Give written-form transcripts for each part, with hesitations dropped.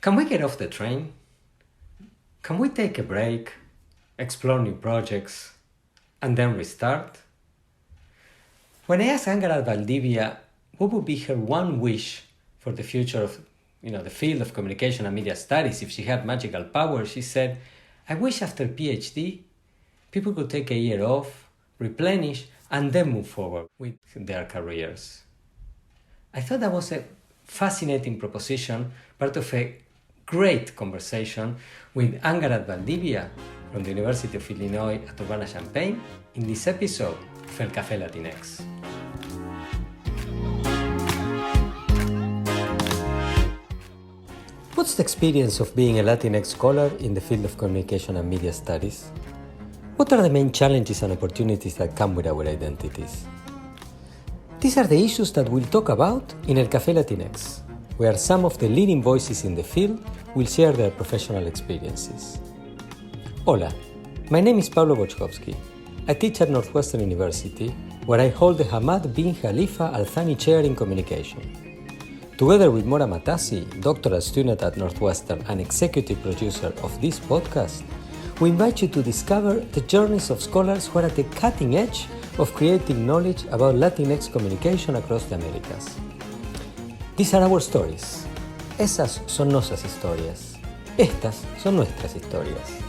Can we get off the train? Can we take a break, explore new projects, and then restart? When I asked Angharad Valdivia what would be her one wish for the future of the field of communication and media studies if she had magical powers, she said, I wish after PhD, people could take a year off, replenish, and then move forward with their careers. I thought that was a fascinating proposition, part of a great conversation with Angharad Valdivia from the University of Illinois at Urbana-Champaign in this episode of El Café Latinx. What's the experience of being a Latinx scholar in the field of communication and media studies? What are the main challenges and opportunities that come with our identities? These are the issues that we'll talk about in El Café Latinx, where some of the leading voices in the field will share their professional experiences. Hola, my name is Pablo Boczkowski. I teach at Northwestern University, where I hold the Hamad bin Khalifa Al Thani Chair in Communication. Together with Mora Matassi, doctoral student at Northwestern and executive producer of this podcast, we invite you to discover the journeys of scholars who are at the cutting edge of creating knowledge about Latinx communication across the Americas. These are our stories. Esas son nuestras historias. Estas son nuestras historias.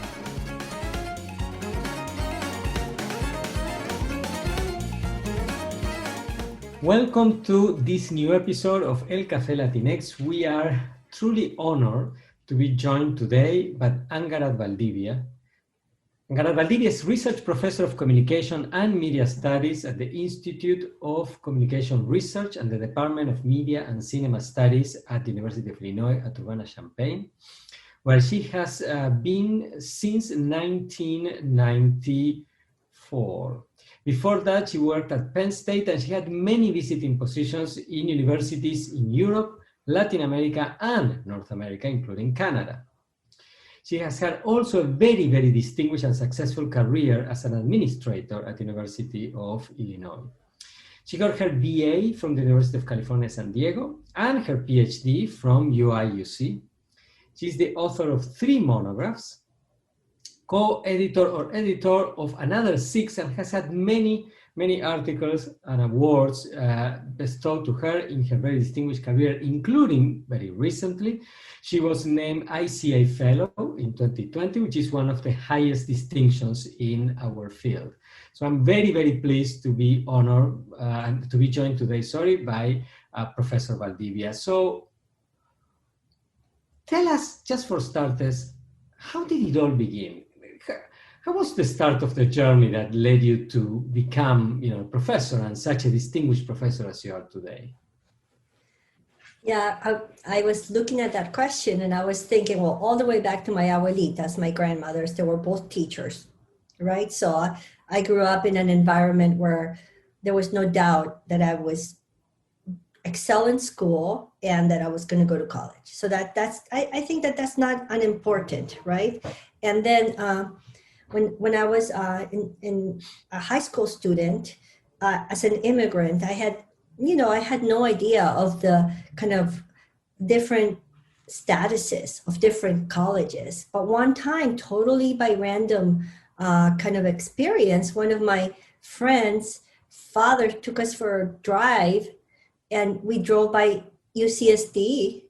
Welcome to this new episode of El Café Latinx. We are truly honored to be joined today by Angharad Valdivia. Angharad Valdivia is Research Professor of Communication and Media Studies at the Institute of Communication Research and the Department of Media and Cinema Studies at the University of Illinois at Urbana-Champaign, where she has been since 1994. Before that, she worked at Penn State and she had many visiting positions in universities in Europe, Latin America, and North America, including Canada. She has had also a very, very distinguished and successful career as an administrator at the University of Illinois. She got her BA from the University of California, San Diego, and her PhD from UI-UC. She's the author of 3 monographs, co-editor or editor of another 6, and has had many, many articles and awards bestowed to her in her very distinguished career, including, very recently, she was named ICA Fellow in 2020, which is one of the highest distinctions in our field. So I'm very, very pleased to be honored and to be joined today, by Professor Valdivia. So tell us, just for starters, how did it all begin? How was the start of the journey that led you to become, a professor and such a distinguished professor as you are today? Yeah, I was looking at that question and I was thinking, well, all the way back to my abuelitas, my grandmothers, they were both teachers, right? So I grew up in an environment where there was no doubt that I was excel in school and that I was going to go to college. So I think that's not unimportant, right? And then when I was in a high school student, as an immigrant, I had no idea of the kind of different statuses of different colleges. But one time, totally by random kind of experience, one of my friends' father took us for a drive and we drove by UCSD,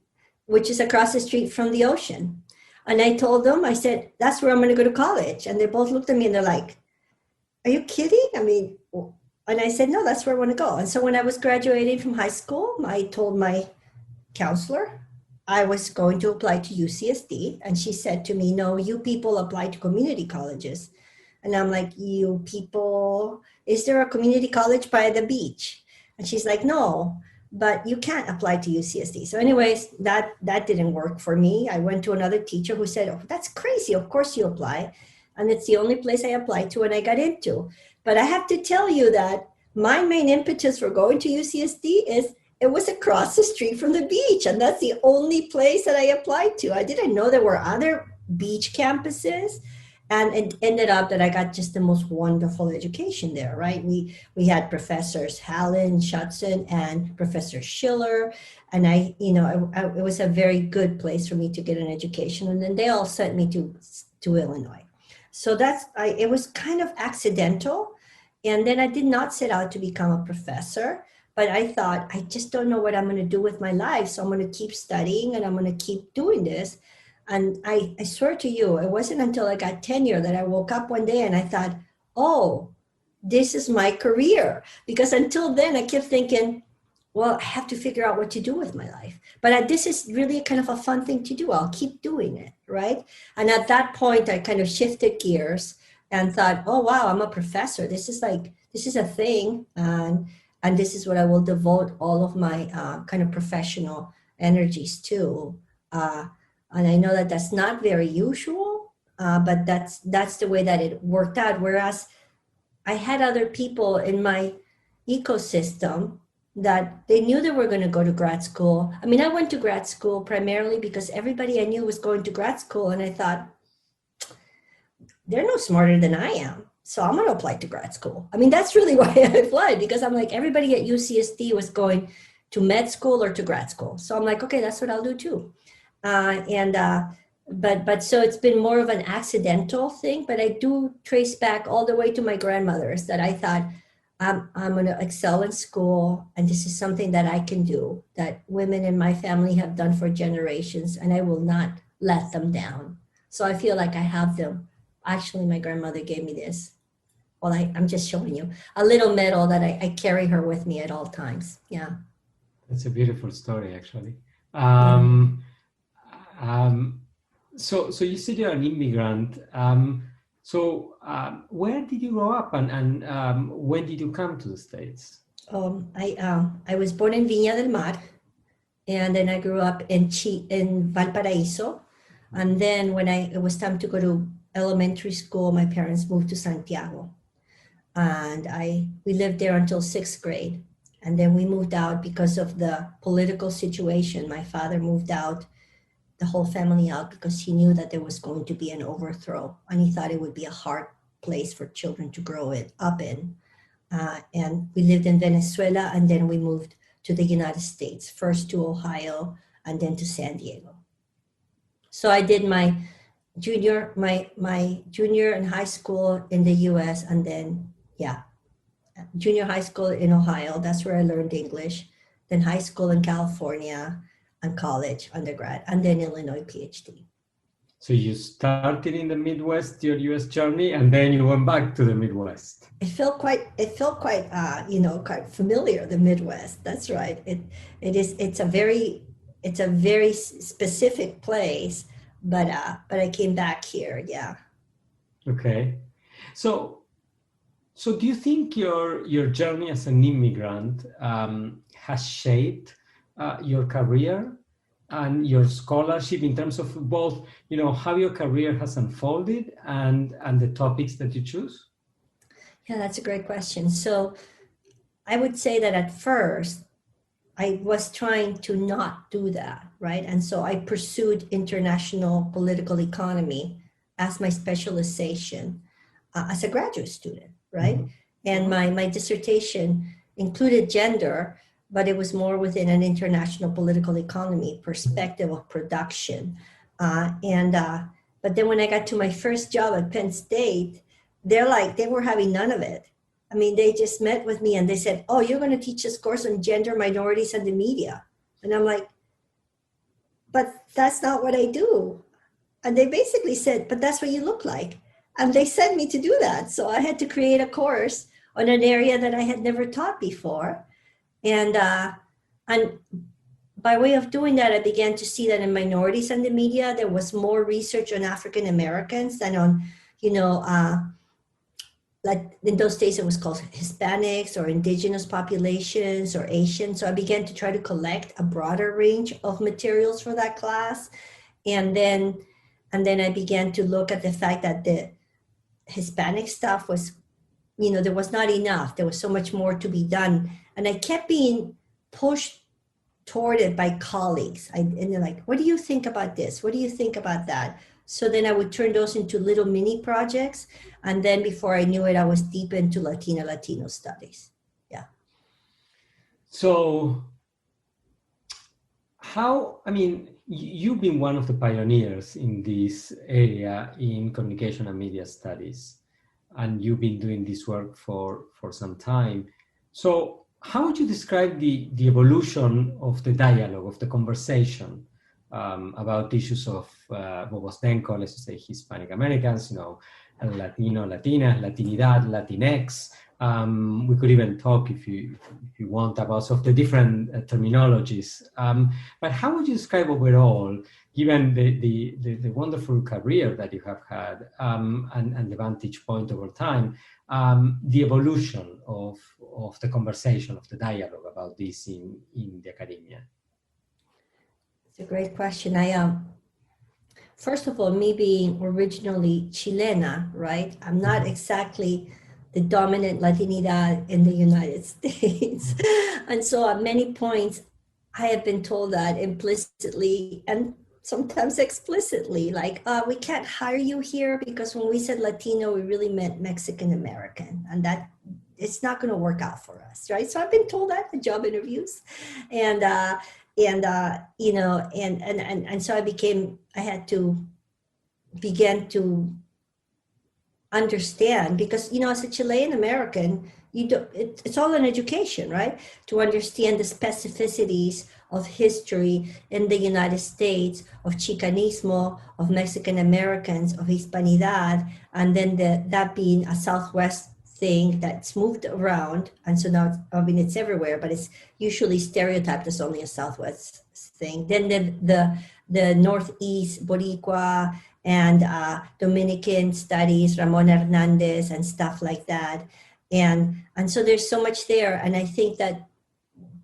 which is across the street from the ocean. And I told them, I said, that's where I'm going to go to college. And they both looked at me and they're like, are you kidding? And I said, no, that's where I want to go. And so when I was graduating from high school, I told my counselor I was going to apply to UCSD. And she said to me, no, you people apply to community colleges. And I'm like, you people, is there a community college by the beach? And she's like, no, but you can't apply to UCSD. So anyways, that didn't work for me. I went to another teacher who said, oh, that's crazy. Of course you apply. And it's the only place I applied to and I got into. But I have to tell you that my main impetus for going to UCSD is it was across the street from the beach. And that's the only place that I applied to. I didn't know there were other beach campuses. And it ended up that I got just the most wonderful education there, right? We had Professors Hallen, Schutzen, and Professor Schiller, and it was a very good place for me to get an education. And then they all sent me to Illinois. So it was kind of accidental. And then I did not set out to become a professor, but I thought, I just don't know what I'm going to do with my life. So I'm going to keep studying and I'm going to keep doing this. And I swear to you, it wasn't until I got tenure that I woke up one day and I thought, oh, this is my career. Because until then I kept thinking, well, I have to figure out what to do with my life. But this is really kind of a fun thing to do. I'll keep doing it, right? And at that point, I kind of shifted gears and thought, oh, wow, I'm a professor. This is a thing. And this is what I will devote all of my kind of professional energies to. And I know that that's not very usual, but that's the way that it worked out. Whereas I had other people in my ecosystem that they knew they were going to go to grad school. I mean, I went to grad school primarily because everybody I knew was going to grad school. And I thought, they're no smarter than I am. So I'm going to apply to grad school. I mean, that's really why I applied, because I'm like, everybody at UCSD was going to med school or to grad school. So I'm like, okay, that's what I'll do too. But so it's been more of an accidental thing, but I do trace back all the way to my grandmothers that I thought I'm going to excel in school. And this is something that I can do, that women in my family have done for generations, and I will not let them down. So I feel like I have them. Actually, my grandmother gave me this. Well, I'm just showing you a little medal that I carry her with me at all times. Yeah. That's a beautiful story, actually. So you said you're an immigrant. Where did you grow up, and when did you come to the States? I was born in Viña del Mar, and then I grew up in Valparaíso. And then when it was time to go to elementary school, my parents moved to Santiago, and we lived there until 6th grade. And then we moved out because of the political situation. My father moved out, the whole family out, because he knew that there was going to be an overthrow, and he thought it would be a hard place for children to grow up in. And we lived in Venezuela, and then we moved to the United States, first to Ohio and then to San Diego. So I did my junior and high school in the US, and then, junior high school in Ohio. That's where I learned English. Then high school in California, and college, undergrad, and then Illinois PhD. So you started in the Midwest, your US journey, and then you went back to the Midwest. It felt quite quite familiar, the Midwest. That's right. It's a very specific place, but I came back here. Yeah. Okay. So do you think your journey as an immigrant has shaped your career and your scholarship in terms of both, how your career has unfolded and the topics that you choose? Yeah, that's a great question. So I would say that at first I was trying to not do that, right? And so I pursued international political economy as my specialization as a graduate student, right? Mm-hmm. And my dissertation included gender, but it was more within an international political economy perspective of production. But then when I got to my first job at Penn State, they were having none of it. I mean, they just met with me and they said, oh, you're going to teach this course on gender, minorities, and the media. And I'm like, but that's not what I do. And they basically said, but that's what you look like. And they sent me to do that. So I had to create a course on an area that I had never taught before. And by way of doing that, I began to see that in minorities and the media, there was more research on African Americans than on, like in those days it was called Hispanics or indigenous populations or Asian. So I began to try to collect a broader range of materials for that class. And then I began to look at the fact that the Hispanic stuff was, there was not enough. There was so much more to be done. And I kept being pushed retorted by colleagues. And they're like, what do you think about this? What do you think about that? So then I would turn those into little mini projects. And then before I knew it, I was deep into Latino studies. Yeah. So you've been one of the pioneers in this area in communication and media studies, and you've been doing this work for some time. So how would you describe the evolution of the dialogue, of the conversation about issues of what was then called, let's say, Hispanic Americans, Latino, Latina, Latinidad, Latinx. We could even talk, if you want, about some of the different terminologies. But how would you describe overall, given the wonderful career that you have had and the vantage point over time, the evolution of the conversation, of the dialogue about this in the academia? It's a great question. First of all, me being originally Chilena, right? I'm not exactly the dominant Latinidad in the United States. And so at many points, I have been told that implicitly and sometimes explicitly, like, we can't hire you here because when we said Latino, we really meant Mexican American, and that it's not going to work out for us, right? So I've been told that in job interviews, and so I had to begin to understand, because as a Chilean American, it's all an education, right? To understand the specificities of history in the United States, of Chicanismo, of Mexican Americans, of Hispanidad, and then that being a Southwest thing that's moved around, and so now it's everywhere, but it's usually stereotyped as only a Southwest thing. Then the Northeast Boricua and Dominican studies, Ramon Hernandez and stuff like that. And so there's so much there. And I think that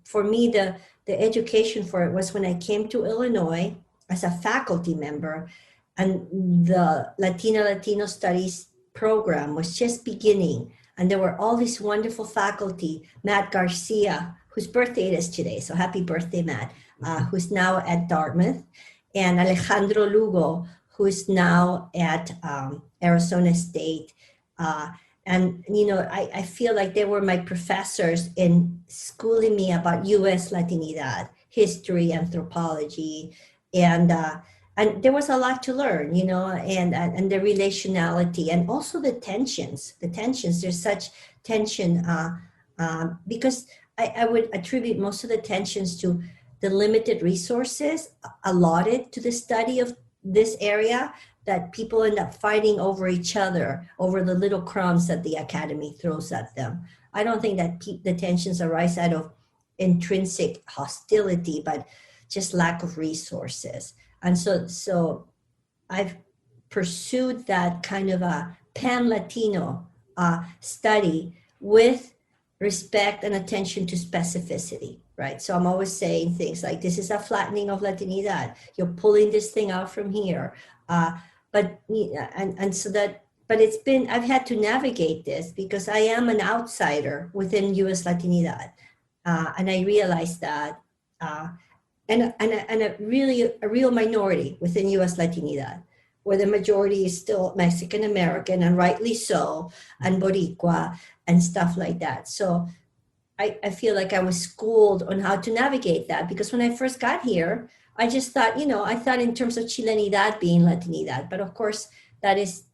for me, the education for it was when I came to Illinois as a faculty member, and the Latino Studies program was just beginning. And there were all these wonderful faculty, Matt Garcia, whose birthday it is today. So happy birthday, Matt, who's now at Dartmouth, and Alejandro Lugo, who's now at Arizona State. And I feel like they were my professors in schooling me about U.S. Latinidad, history, anthropology, and there was a lot to learn, and the relationality, and also the tensions. There's such tension because I would attribute most of the tensions to the limited resources allotted to the study of this area, that people end up fighting over each other, over the little crumbs that the academy throws at them. I don't think that the tensions arise out of intrinsic hostility, but just lack of resources. And so I've pursued that kind of a pan-Latino study with respect and attention to specificity, right? So I'm always saying things like, this is a flattening of Latinidad. You're pulling this thing out from here. But I've had to navigate this because I am an outsider within U.S. Latinidad. And I realized that, and a real minority within U.S. Latinidad, where the majority is still Mexican American, and rightly so, and Boricua and stuff like that. So I feel like I was schooled on how to navigate that, because when I first got here, I just thought, I thought in terms of Chilenidad being Latinidad, but of course that is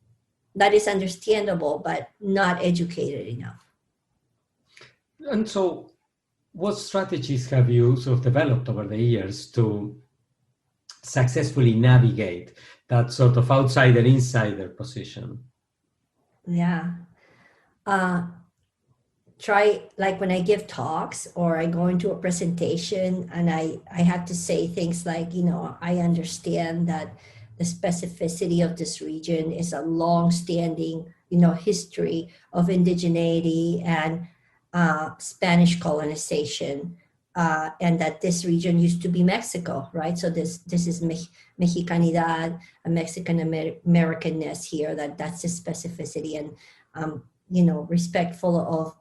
understandable, but not educated enough. And so what strategies have you sort of developed over the years to successfully navigate that sort of outsider-insider position? Yeah. Try, like when I give talks or I go into a presentation and I have to say things like, I understand that the specificity of this region is a long-standing, history of indigeneity and Spanish colonization, and that this region used to be Mexico, right? So this is Mexicanidad, a Mexican Americanness here, that's the specificity, and respectful of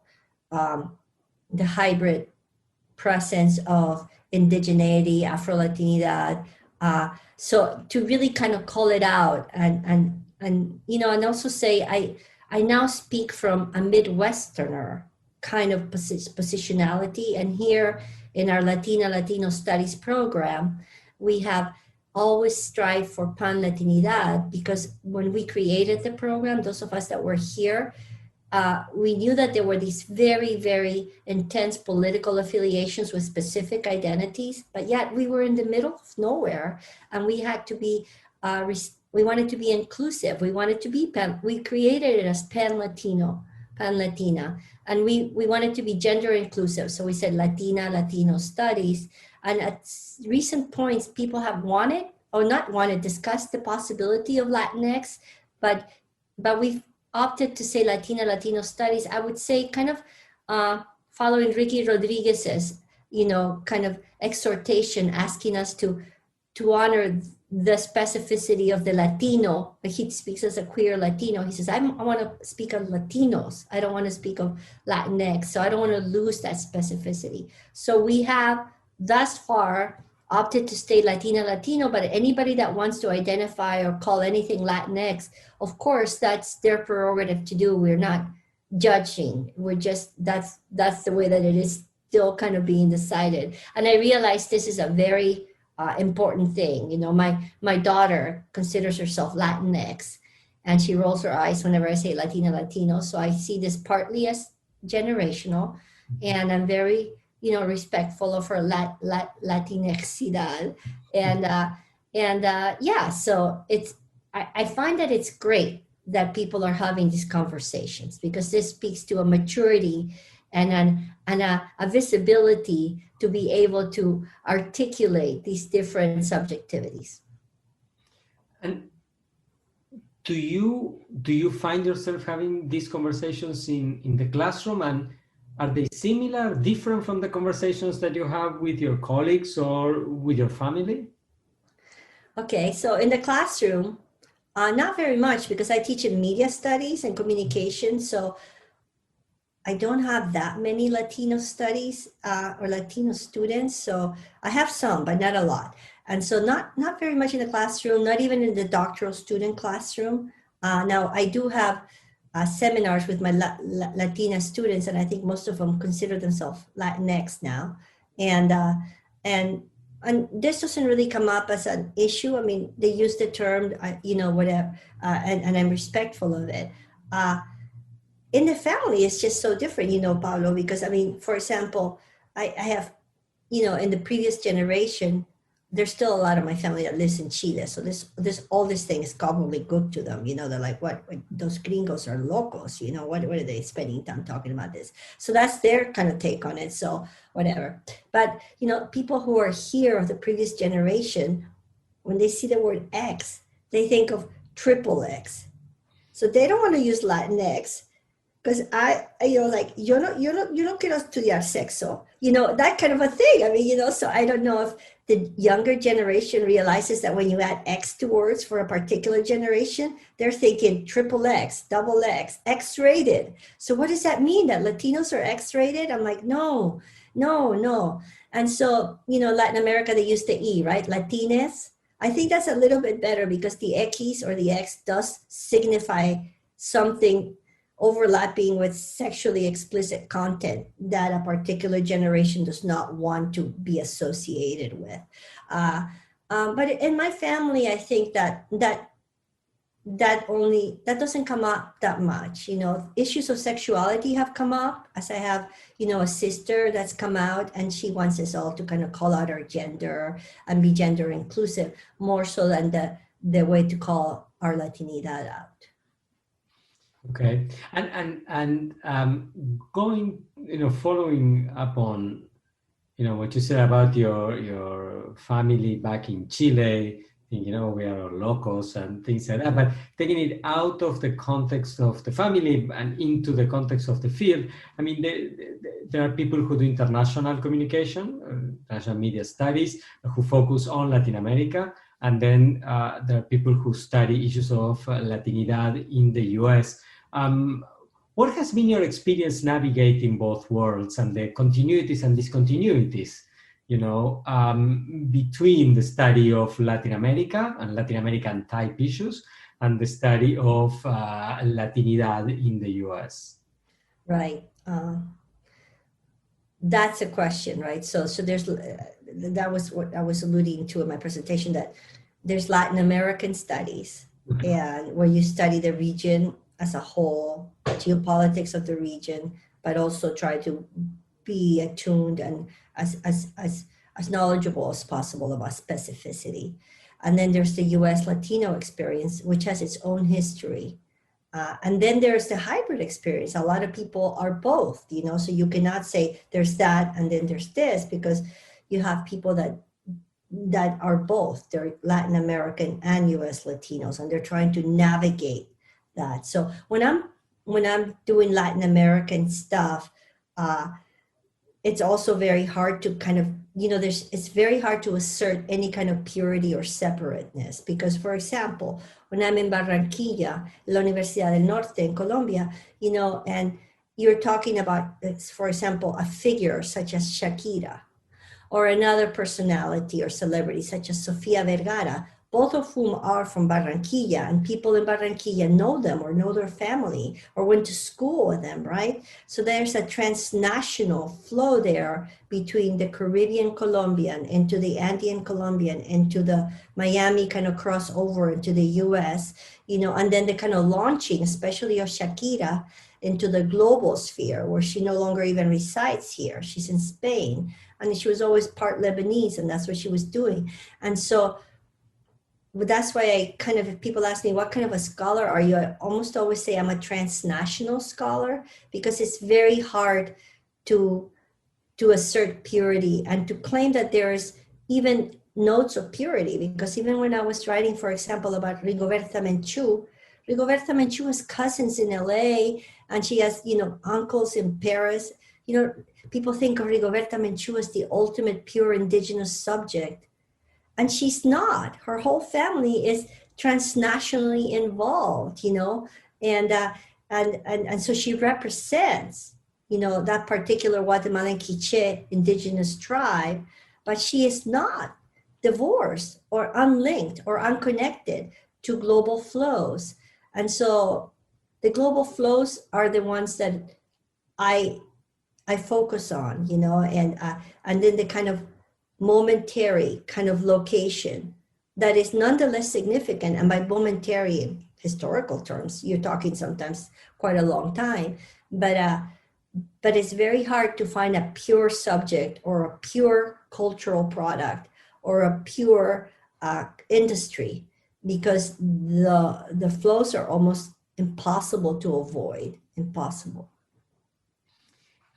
the hybrid presence of indigeneity, Afro-Latinidad. So to really kind of call it out and you know, and also say I now speak from a Midwesterner kind of positionality. And here in our Latino Studies program, we have always strived for pan-Latinidad, because when we created the program, those of us that were here, we knew that there were these very, very intense political affiliations with specific identities, but yet we were in the middle of nowhere, and we had to be, we wanted to be inclusive. We wanted to be we created it as pan-Latino, pan-Latina, and we wanted to be gender inclusive. So we said Latino studies. And at recent points, people have wanted, or not wanted, discuss the possibility of Latinx, but we've opted to say Latino studies. I would say kind of following Ricky Rodriguez's, you know, kind of exhortation, asking us to honor the specificity of the Latino. He speaks as a queer Latino. He says, I want to speak of Latinos. I don't want to speak of Latinx. So I don't want to lose that specificity. So we have thus far opted to stay Latino, but anybody that wants to identify or call anything Latinx, of course, that's their prerogative to do. We're not judging. We're just, that's the way that it is still kind of being decided. And I realize this is a very important thing. You know, my daughter considers herself Latinx, and she rolls her eyes whenever I say Latino. So I see this partly as generational, and I'm very, you know, respectful of her Latinxidad. And yeah, so it's, I find that it's great that people are having these conversations, because this speaks to a maturity and a visibility to be able to articulate these different subjectivities. And do you find yourself having these conversations in the classroom, and are they similar, different from the conversations that you have with your colleagues or with your family? Okay, so in the classroom, not very much, because I teach in media studies and communication. So I don't have that many Latino studies or Latino students. So I have some, but not a lot. And so not very much in the classroom, not even in the doctoral student classroom. Now I do have seminars with my Latina students, and I think most of them consider themselves Latinx now. And this doesn't really come up as an issue. I mean, they use the term, you know, whatever, and I'm respectful of it. In the family, it's just so different, you know, Pablo, because I mean, for example, I have, you know, in the previous generation, there's still a lot of my family that lives in Chile. So this all this thing is gobbledygook to them. You know, they're like, what those gringos are locos, you know, what are they spending time talking about this? So that's their kind of take on it. So whatever. But, you know, people who are here of the previous generation, when they see the word X, they think of triple X. So they don't want to use Latinx, because I, you know, like, you don't quiero estudiar sexo, you know, that kind of a thing. I mean, you know, so I don't know if the younger generation realizes that when you add X to words for a particular generation, they're thinking triple X, double X, X-rated. So what does that mean, that Latinos are X-rated? I'm like, no. And so, you know, Latin America, they use the E, right? Latines. I think that's a little bit better, because the X or the X does signify something overlapping with sexually explicit content that a particular generation does not want to be associated with. But in my family, I think that doesn't come up that much. You know, issues of sexuality have come up, as I have, you know, a sister that's come out, and she wants us all to kind of call out our gender and be gender inclusive, more so than the way to call our Latinidad out. Okay, and going, you know, following up on, you know, what you said about your family back in Chile, you know, we are all locals and things like that, but taking it out of the context of the family and into the context of the field, I mean, there are people who do international communication, international media studies, who focus on Latin America, and then there are people who study issues of Latinidad in the US. What has been your experience navigating both worlds and the continuities and discontinuities, between the study of Latin America and Latin American type issues and the study of Latinidad in the US? Right. That's a question, right? So there's that was what I was alluding to in my presentation, that there's Latin American studies, and where you study the region as a whole, geopolitics of the region, but also try to be attuned and as knowledgeable as possible about specificity. And then there's the US Latino experience, which has its own history. And then there's the hybrid experience. A lot of people are both, so you cannot say there's that and then there's this, because you have people that are both. They're Latin American and US Latinos, and they're trying to navigate that. So when I'm doing Latin American stuff, it's also very hard to kind of, it's very hard to assert any kind of purity or separateness, because, for example, when I'm in Barranquilla, La Universidad del Norte in Colombia, and you're talking about, for example, a figure such as Shakira, or another personality or celebrity such as Sofia Vergara, both of whom are from Barranquilla, and people in Barranquilla know them or know their family or went to school with them, right? So there's a transnational flow there between the Caribbean Colombian into the Andean Colombian into the Miami kind of crossover into the US, and then the kind of launching, especially of Shakira, into the global sphere, where she no longer even resides here. She's in Spain, and she was always part Lebanese, and that's what she was doing. And so that's why if people ask me, what kind of a scholar are you? I almost always say I'm a transnational scholar, because it's very hard to assert purity and to claim that there's even notes of purity, because even when I was writing, for example, about Rigoberta Menchú has cousins in LA, and she has, uncles in Paris. People think of Rigoberta Menchú as the ultimate pure indigenous subject. And she's not. Her whole family is transnationally involved, and so she represents, that particular Guatemalan Quiché indigenous tribe, but she is not divorced or unlinked or unconnected to global flows. And so the global flows are the ones that I focus on, and then the kind of momentary kind of location that is nonetheless significant. And by momentary in historical terms, you're talking sometimes quite a long time, but it's very hard to find a pure subject or a pure cultural product or a pure industry, because the flows are almost impossible to avoid. Impossible.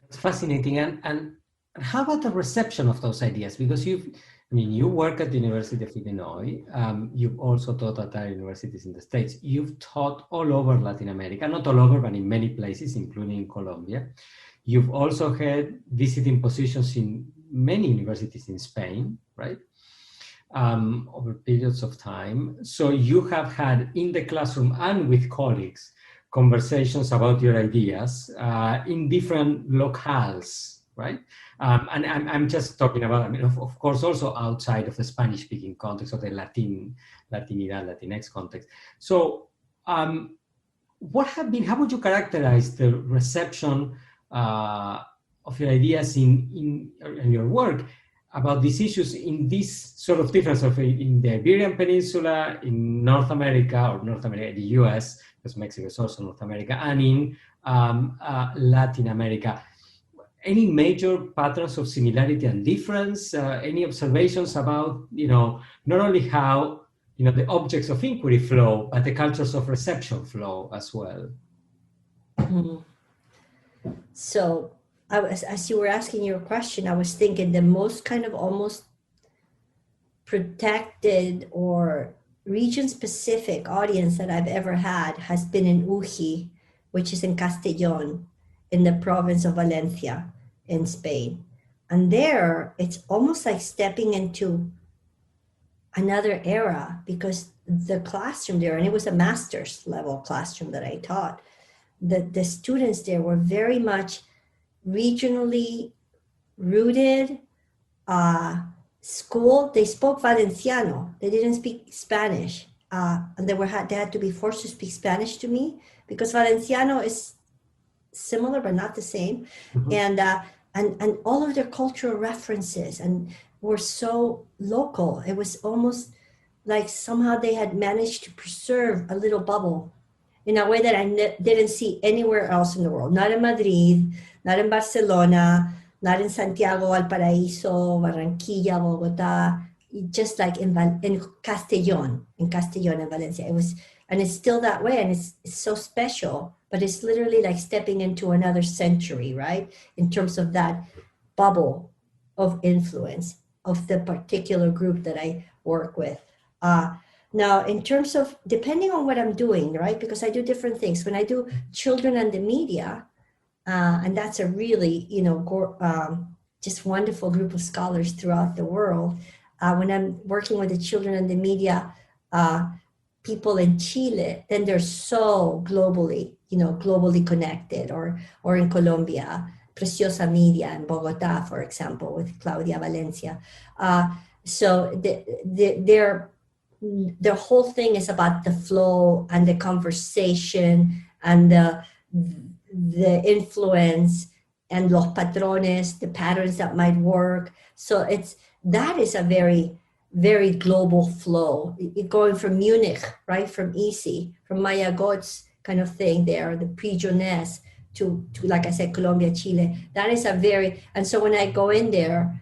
It's fascinating. And how about the reception of those ideas? Because you work at the University of Illinois. You've also taught at other universities in the States. You've taught all over Latin America, not all over, but in many places, including Colombia. You've also had visiting positions in many universities in Spain, right? Over periods of time. So you have had in the classroom and with colleagues conversations about your ideas in different locales, right? And I'm just talking about, of course, also outside of the Spanish-speaking context or the Latinidad, Latinx context. So how would you characterize the reception of your ideas in your work about these issues in this sort of difference of in the Iberian Peninsula, in North America, the US, because Mexico is also North America, and in Latin America? Any major patterns of similarity and difference? Any observations about, not only how, the objects of inquiry flow, but the cultures of reception flow as well? Mm-hmm. So as you were asking your question, I was thinking the most kind of almost protected or region-specific audience that I've ever had has been in Uji, which is in Castellón, in the province of Valencia in Spain. And there, it's almost like stepping into another era, because the classroom there, and it was a master's level classroom that I taught, the students there were very much regionally rooted. School, they spoke Valenciano. They didn't speak Spanish. And they had to be forced to speak Spanish to me because Valenciano is similar but not the same. And all of their cultural references and were so local. It was almost like somehow they had managed to preserve a little bubble in a way that I didn't see anywhere else in the world. Not in Madrid, not in Barcelona, not in Santiago, Valparaíso, Barranquilla, Bogotá, just like in Castellón, in Valencia. It was, and it's still that way, and it's so special, but it's literally like stepping into another century, right? In terms of that bubble of influence of the particular group that I work with. Now, in terms of, depending on what I'm doing, right? Because I do different things. When I do children and the media, and that's a really, just wonderful group of scholars throughout the world. When I'm working with the children and the media people in Chile, then they're so globally connected, or in Colombia, Preciosa Media in Bogota, for example, with Claudia Valencia. So their whole thing is about the flow and the conversation and the influence and los patrones, the patterns that might work. So that is a very, very global flow. Going from Munich, right, from EASY, from Maya Gott's kind of thing there, the pre-Jeunesse to, like I said, Colombia, Chile. That is and so when I go in there,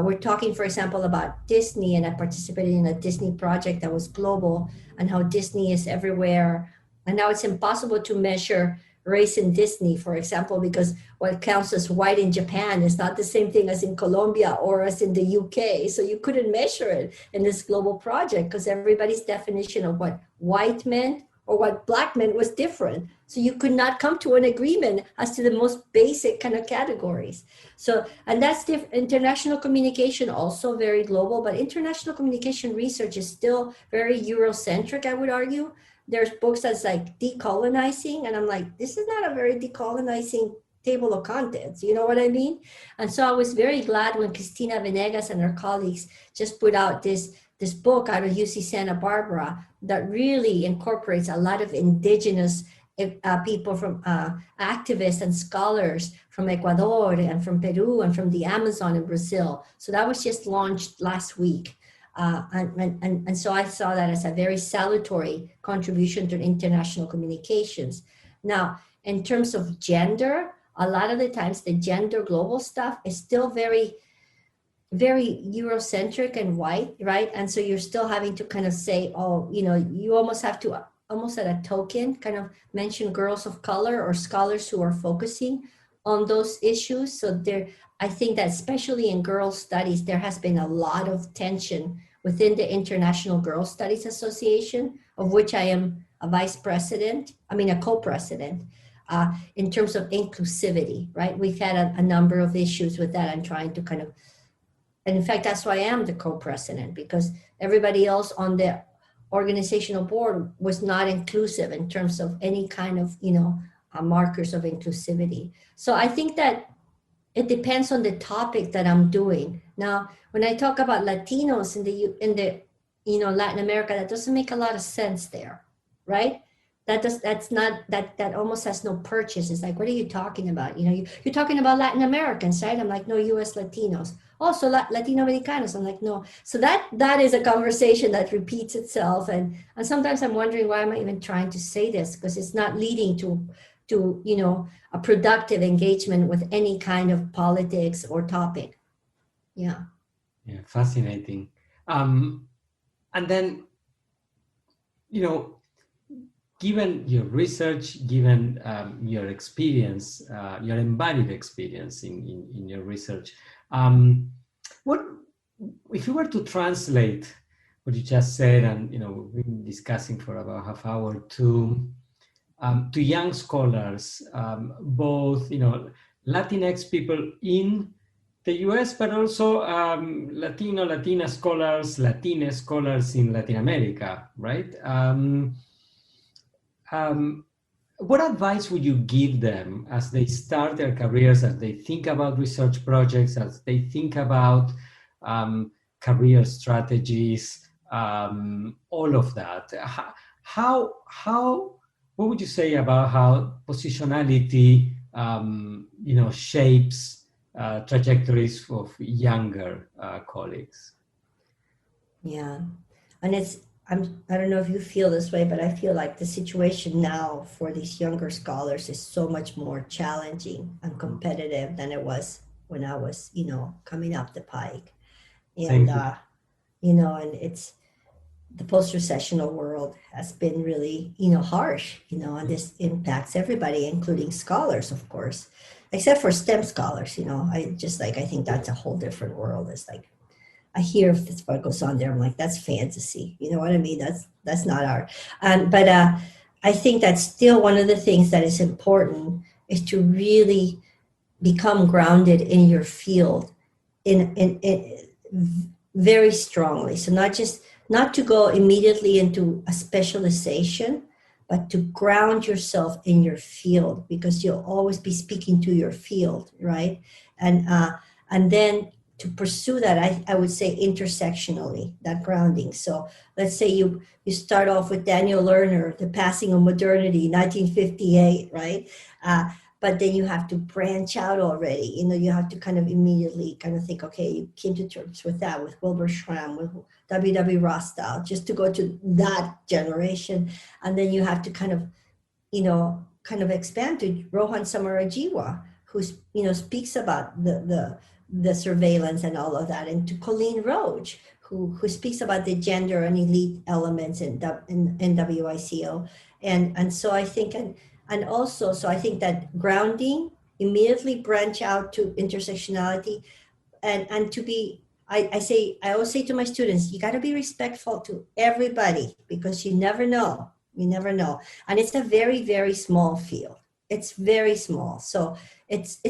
we're talking, for example, about Disney, and I participated in a Disney project that was global, and how Disney is everywhere. And now it's impossible to measure race in Disney, for example, because what counts as white in Japan is not the same thing as in Colombia or as in the UK. So you couldn't measure it in this global project because everybody's definition of what white meant or what black meant was different. So you could not come to an agreement as to the most basic kind of categories. So, and that's international communication, also very global, but international communication research is still very Eurocentric, I would argue. There's books that's like decolonizing, and I'm like, this is not a very decolonizing table of contents, you know what I mean? And so I was very glad when Cristina Venegas and her colleagues just put out this book out of UC Santa Barbara that really incorporates a lot of indigenous people from activists and scholars from Ecuador and from Peru and from the Amazon in Brazil. So that was just launched last week. And so I saw that as a very salutary contribution to international communications. Now, in terms of gender, a lot of the times the gender global stuff is still very, very Eurocentric and white, right? And so you're still having to kind of say, you almost have to, almost at a token, kind of mention girls of color or scholars who are focusing on those issues. So I think that especially in girls' studies, there has been a lot of tension within the International Girls Studies Association, of which I am a co-president, in terms of inclusivity, right? We've had a number of issues with that. I'm trying to kind of, and in fact, that's why I am the co-president, because everybody else on the organizational board was not inclusive in terms of any kind of, markers of inclusivity. So I think that it depends on the topic that I'm doing. Now, when I talk about Latinos in the Latin America, that doesn't make a lot of sense there, right? That almost has no purchase. It's like, what are you talking about? You're talking about Latin Americans, right? I'm like, no, US Latinos. Also Latino Americanos. I'm like, no. So that is a conversation that repeats itself. And sometimes I'm wondering, why am I even trying to say this? Because it's not leading to a productive engagement with any kind of politics or topic. Yeah, fascinating. And then, given your research, given your experience, your embodied experience in your research, what if you were to translate what you just said, and we've been discussing for about half hour, to young scholars, both Latinx people in the US, but also Latina scholars, Latina scholars in Latin America, right? what advice would you give them as they start their careers, as they think about research projects, as they think about career strategies, all of that? What would you say about how positionality, shapes trajectories of younger colleagues? Yeah. And I don't know if you feel this way, but I feel like the situation now for these younger scholars is so much more challenging and competitive than it was when I was, coming up the pike. And, Same here. and it's the post-recessional world has been really, harsh, and this impacts everybody, including scholars, of course, except for STEM scholars, I think that's a whole different world. It's like, I hear if this what goes on there, I'm like, that's fantasy. You know what I mean? That's not art. But I think that's still one of the things that is important is to really become grounded in your field in very strongly. So not to go immediately into a specialization, but to ground yourself in your field, because you'll always be speaking to your field, right? And then to pursue that, I would say intersectionally, that grounding. So let's say you start off with Daniel Lerner, The Passing of Modernity, 1958, right? But then you have to branch out already. You have to kind of immediately kind of think, okay, you came to terms with that, with Wilbur Schramm, with W.W. Rostow, just to go to that generation. And then you have to kind of expand to Rohan Samarajiwa, who, speaks about the surveillance and all of that, and to Colleen Roach, who speaks about the gender and elite elements in WICO. And so I think, so I think that grounding, immediately branch out to intersectionality, and to be, I always say to my students, you got to be respectful to everybody, because you never know. And it's a very, very small field. It's very small. So it's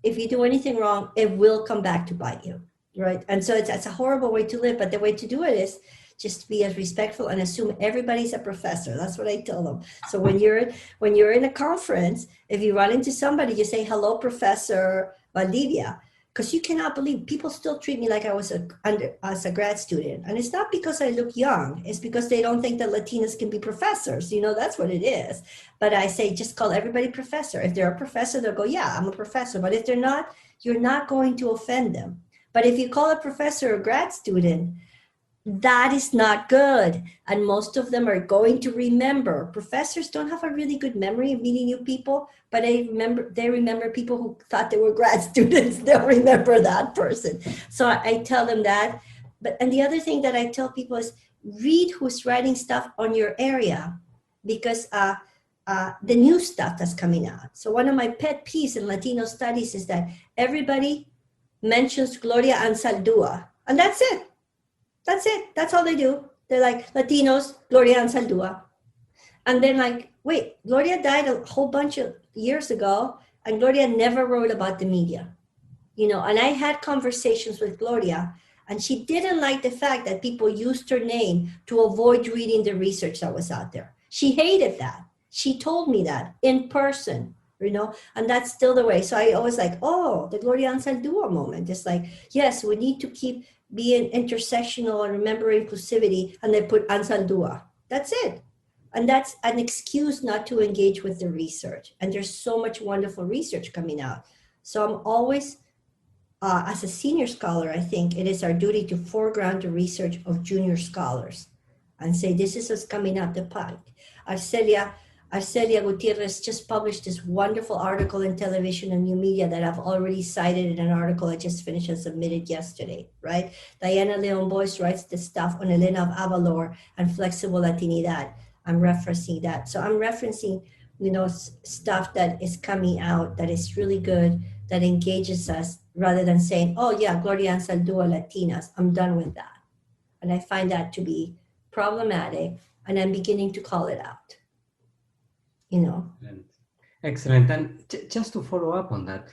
if you do anything wrong, it will come back to bite you, right? And so it's a horrible way to live, but the way to do it is just be as respectful and assume everybody's a professor. That's what I tell them. So when you're in a conference, if you run into somebody, you say, hello, Professor Valdivia, because you cannot believe people still treat me like I was as a grad student. And it's not because I look young, it's because they don't think that Latinas can be professors. That's what it is. But I say, just call everybody professor. If they're a professor, they'll go, yeah, I'm a professor. But if they're not, you're not going to offend them. But if you call a professor a grad student, that is not good. And most of them are going to remember. Professors don't have a really good memory of meeting new people, but they remember people who thought they were grad students. They'll remember that person. So I tell them that. And the other thing that I tell people is read who's writing stuff on your area, because the new stuff that's coming out. So one of my pet peeves in Latino studies is that everybody mentions Gloria Anzaldúa, and that's it. That's it. That's all they do. They're like, Latinos, Gloria Anzaldúa. And then like, wait, Gloria died a whole bunch of years ago, and Gloria never wrote about the media. And I had conversations with Gloria, and she didn't like the fact that people used her name to avoid reading the research that was out there. She hated that. She told me that in person, and that's still the way. So I always like, oh, the Gloria Anzaldúa moment. It's like, yes, we need to keep being intersectional and remember inclusivity, and they put Anzaldúa. That's it. And that's an excuse not to engage with the research. And there's so much wonderful research coming out. So I'm always, as a senior scholar, I think it is our duty to foreground the research of junior scholars and say, this is what's coming out the pike. Arcelia Gutierrez just published this wonderful article in Television and New Media that I've already cited in an article I just finished and submitted yesterday, right? Diana Leon Boyce writes this stuff on Elena of Avalor and Flexible Latinidad. I'm referencing that. So I'm referencing, stuff that is coming out that is really good, that engages us, rather than saying, oh yeah, Gloria Anzaldúa, Latinas, I'm done with that. And I find that to be problematic, and I'm beginning to call it out. Excellent. And just to follow up on that,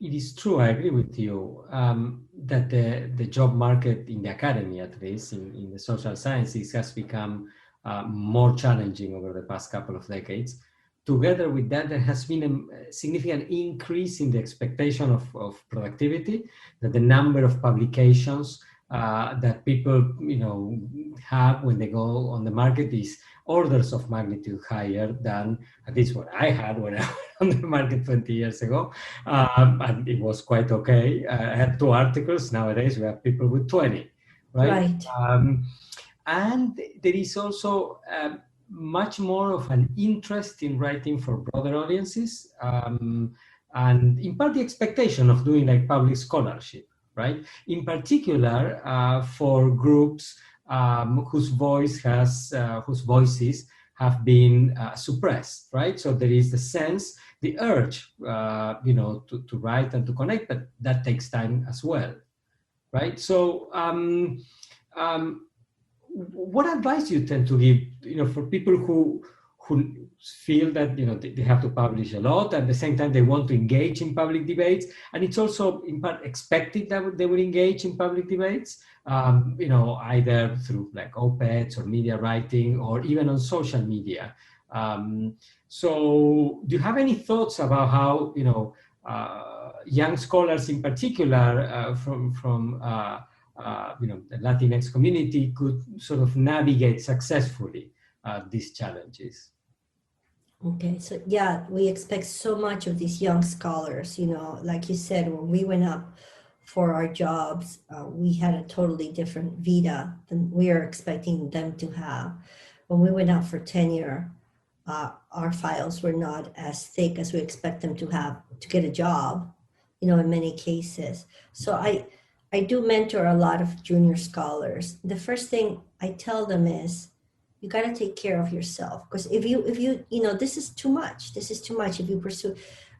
it is true, I agree with you, that the job market in the academy, at least in the social sciences, has become more challenging over the past couple of decades. together with that, there has been a significant increase in the expectation of productivity, that the number of publications that people, have when they go on the market is orders of magnitude higher than at least what I had when I was on the market 20 years ago. And it was quite okay. I had 2 articles. Nowadays, we have people with 20, right? And there is also much more of an interest in writing for broader audiences, and in part the expectation of doing like public scholarship, right? In particular, for groups whose voices have been suppressed, right? So there is the sense, the urge, to write and to connect, but that takes time as well, right? So, what advice you tend to give, for people who feel that they have to publish a lot, at the same time they want to engage in public debates, and it's also in part expected that they will engage in public debates, either through like op-eds or media writing or even on social media. So do you have any thoughts about how young scholars in particular from the Latinx community could sort of navigate successfully these challenges? Okay, so yeah, we expect so much of these young scholars. Like you said, when we went up for our jobs, we had a totally different vita than we are expecting them to have. When we went out for tenure, our files were not as thick as we expect them to have to get a job, in many cases. So I do mentor a lot of junior scholars. The first thing I tell them is, you got to take care of yourself, because if you this is too much if you pursue,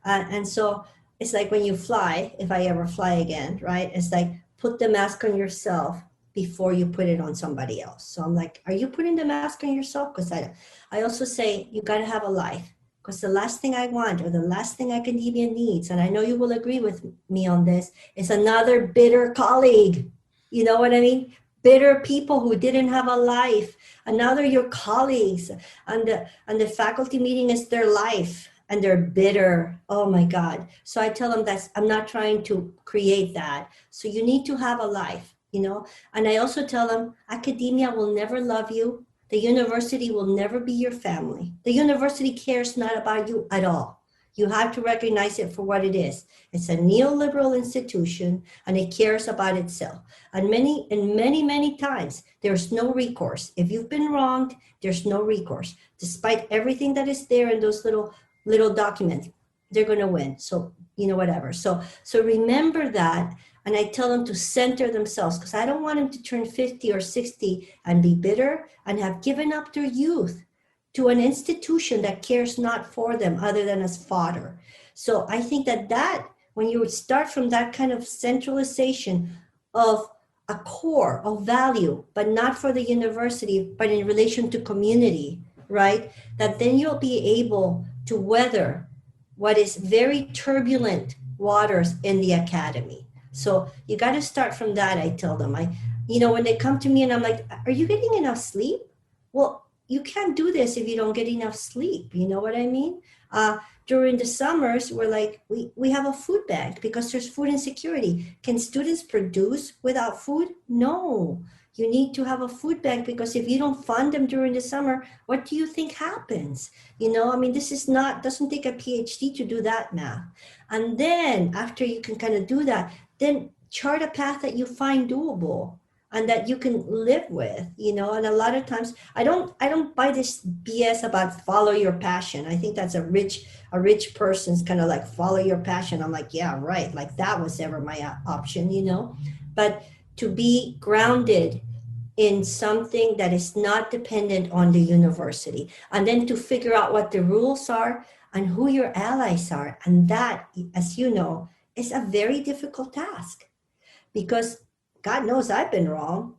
and so it's like when you fly, if I ever fly again, right? It's like, put the mask on yourself before you put it on somebody else. So I'm like, are you putting the mask on yourself? Because I also say, you got to have a life, because the last thing I want, or the last thing academia needs, and I know you will agree with me on this, is another bitter colleague. You know what I mean? Bitter people who didn't have a life. Another your colleagues, and the faculty meeting is their life, and they're bitter. Oh my God. So I tell them that I'm not trying to create that. So you need to have a life, and I also tell them, academia will never love you. The university will never be your family. The university cares not about you at all. You have to recognize it for what it is. It's a neoliberal institution, and it cares about itself. And many times, there's no recourse. If you've been wronged, there's no recourse. Despite everything that is there in those little documents, they're going to win. So, whatever. So remember that. And I tell them to center themselves, because I don't want them to turn 50 or 60 and be bitter and have given up their youth to an institution that cares not for them other than as fodder. So I think that when you would start from that kind of centralization of a core of value, but not for the university, but in relation to community, right? That then you'll be able to weather what is very turbulent waters in the academy. So you got to start from that, I tell them. When they come to me and I'm like, are you getting enough sleep? Well, you can't do this if you don't get enough sleep. You know what I mean? During the summers, we're like, we have a food bank because there's food insecurity. Can students produce without food? No. You need to have a food bank, because if you don't fund them during the summer, what do you think happens? This doesn't take a PhD to do that math. And then after you can kind of do that, then chart a path that you find doable and that you can live with, and a lot of times I don't buy this BS about follow your passion. I think that's a rich person's kind of like, follow your passion. I'm like, yeah, right. Like that was ever my option, but to be grounded in something that is not dependent on the university, and then to figure out what the rules are and who your allies are. And that, as you know, is a very difficult task, because God knows I've been wrong.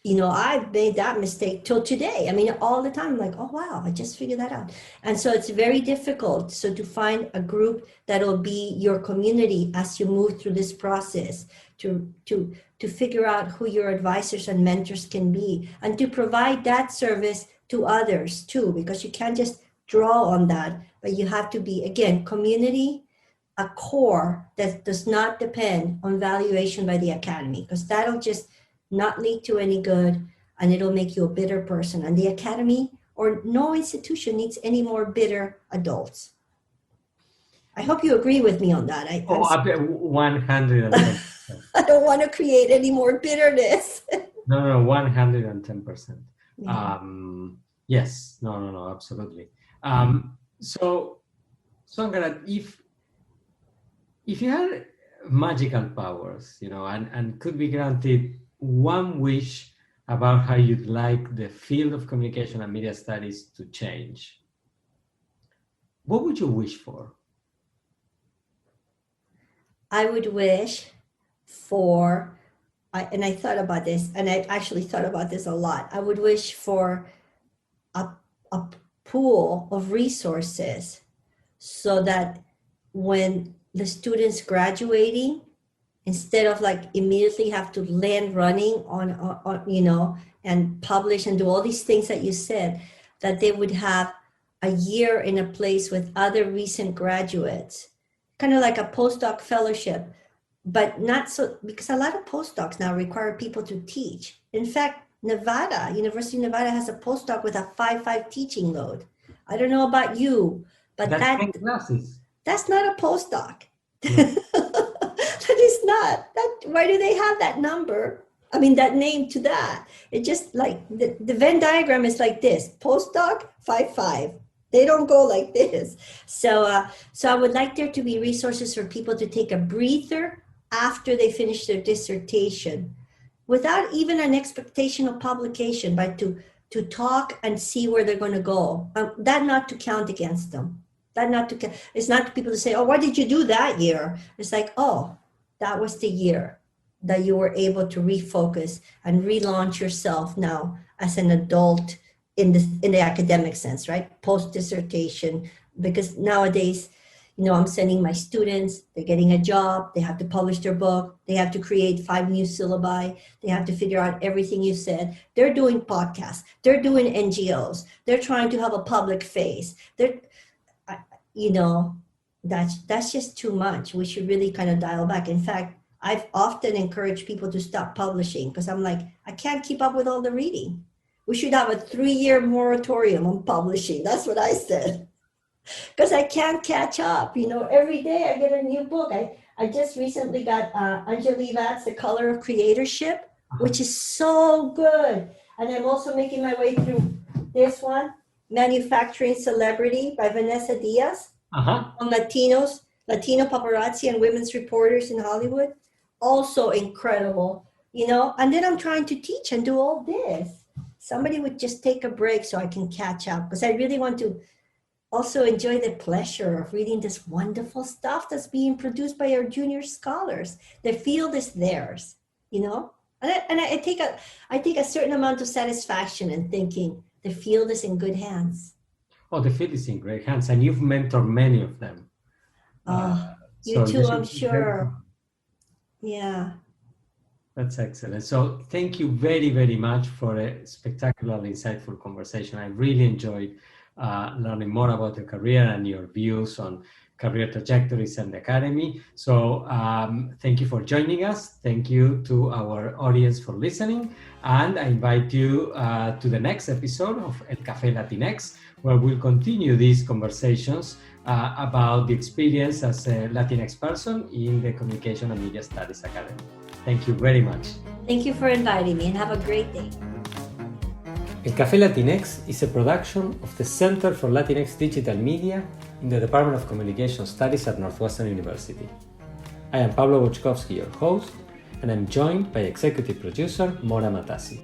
I've made that mistake till today. All the time, I'm like, oh, wow, I just figured that out. And so it's very difficult. So to find a group that'll be your community as you move through this process, to figure out who your advisors and mentors can be, and to provide that service to others too, because you can't just draw on that, but you have to be, again, community, a core that does not depend on valuation by the academy, because that'll just not lead to any good, and it'll make you a bitter person. And the academy or no institution needs any more bitter adults. I hope you agree with me on that. 110%. I don't want to create any more bitterness. No, 110%. Yeah. Yes, no, absolutely. So Angharad, if you had magical powers, and could be granted one wish about how you'd like the field of communication and media studies to change, what would you wish for? I would wish for, and I thought about this, and I actually thought about this a lot. I would wish for a pool of resources so that when the students graduating, instead of like immediately have to land running on and publish and do all these things that you said, that they would have a year in a place with other recent graduates, kind of like a postdoc fellowship, but not so, because a lot of postdocs now require people to teach. In fact, University of Nevada has a postdoc with a 5/5 teaching load. I don't know about you, but that's not a postdoc. No. That is not. Why do they have that number? I mean, that name to that. It just like the Venn diagram is like this: postdoc, 5/5. They don't go like this. So I would like there to be resources for people to take a breather after they finish their dissertation, without even an expectation of publication, but to talk and see where they're going to go. That not to count against them. It's not people to say, oh, what did you do that year? It's like, oh, that was the year that you were able to refocus and relaunch yourself now as an adult in the academic sense, right? Post-dissertation, because nowadays, I'm sending my students, they're getting a job, they have to publish their book, they have to create 5 new syllabi, they have to figure out everything you said. They're doing podcasts, they're doing NGOs, they're trying to have a public face. That's just too much. We should really kind of dial back. In fact, I've often encouraged people to stop publishing because I'm like, I can't keep up with all the reading. We should have a 3-year moratorium on publishing. That's what I said. Because I can't catch up. Every day I get a new book. I just recently got Angharad N's The Color of Creatorship, which is so good. And I'm also making my way through this one, Manufacturing Celebrity by Vanessa Diaz, on Latino paparazzi and women's reporters in Hollywood. Also incredible, and then I'm trying to teach and do all this. Somebody would just take a break so I can catch up, because I really want to also enjoy the pleasure of reading this wonderful stuff that's being produced by our junior scholars. The field is theirs, and I take a certain amount of satisfaction in thinking the field is in good hands. Oh, the field is in great hands, and you've mentored many of them. You too, I'm sure. Yeah. That's excellent. So thank you very, very much for a spectacularly insightful conversation. I really enjoyed learning more about your career and your views on career trajectories and the academy. So thank you for joining us. Thank you to our audience for listening. And I invite you to the next episode of El Café Latinx, where we'll continue these conversations about the experience as a Latinx person in the Communication and Media Studies Academy. Thank you very much. Thank you for inviting me, and have a great day. El Café Latinx is a production of the Center for Latinx Digital Media in the Department of Communication Studies at Northwestern University. I am Pablo Boczkowski, your host, and I'm joined by executive producer Mora Matassi.